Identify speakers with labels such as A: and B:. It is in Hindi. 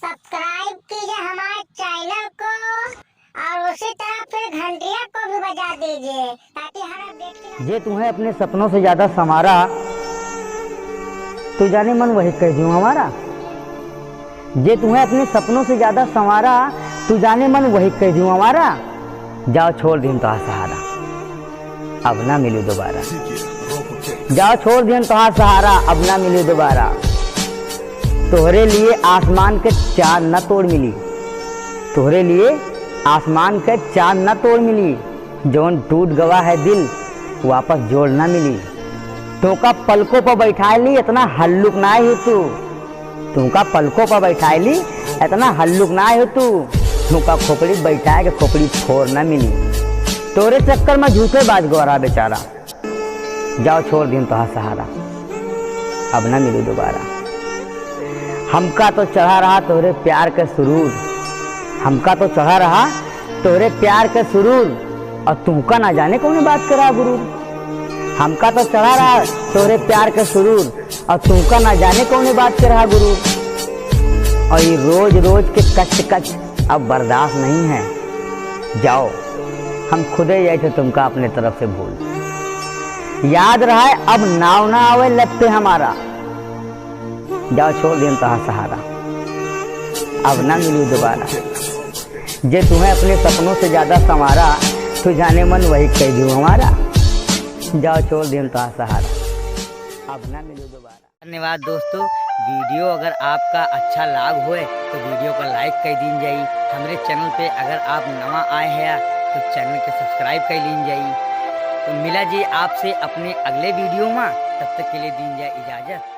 A: सब्सक्राइब कीजिए हमारे चैनल को और उसी तरह फिर घंटिया को भी बजा दीजिए ताकि हर अपडेट
B: जे तुम्हें अपने सपनों से ज्यादा संवारा, तू जाने मन वही कह दूं हमारा। जे तुम्हें अपने सपनों से ज्यादा संवारा, तू जाने मन वही कह दूं हमारा। जाओ छोड़ दिन तो सहारा, अब ना मिलू दोबारा। जाओ छोड़ दिन तो सहारा, अब ना मिलू दोबारा। तोहरे लिए आसमान के चांद न तोड़ मिली, तोहरे लिए आसमान के चांद न तोड़ मिली। जौन टूट गवा है दिल वापस जोड़ ना मिली। तुमका पलकों पर बैठाए ली इतना हल्लुक ना हो तू, तुमका पलकों पर बैठाए ली इतना हल्लुक ना हो तू। तुमका खोपड़ी बैठाए के खोपड़ी फोड़ ना मिली। तोरे चक्कर में झूठे बाज गौरा बेचारा। जाओ छोड़ दिन तो सहारा, अब ना मिलू दोबारा। हमका तो चढ़ा रहा तोरे प्यार के सुरूर, हमका तो चढ़ा रहा तोरे प्यार के सुरूर, और तुमका ना जाने कौन बात करा गुरूर। हमका तो चढ़ा रहा तोरे प्यार के सुरूर, और तुमका ना जाने कौन बात कर रहा गुरूर। और ये रोज रोज के कच अब बर्दाश्त नहीं है। जाओ हम खुदे जाए थे तुमका अपने तरफ से भूल। याद रहा है अब नाव ना आवे लगते हमारा। जाओ छोड़ दिन तो सहारा, अब ना मिलू दोबारा। जे तुम्हें अपने सपनों से ज्यादा संवारा, तू जाने मन वही कह दूं हमारा। जाओ छोड़ दिन तो सहारा, अब ना मिलू दोबारा। धन्यवाद दोस्तों। वीडियो अगर आपका अच्छा लाग होए तो वीडियो को लाइक कर दीन जाई। हमारे चैनल पे अगर आप नवा आए हैं तो चैनल के सब्सक्राइब कर लीन जाई। तो मिला जी आपसे अपने अगले वीडियो में, तब तक के लिए दीन जाए इजाज़त।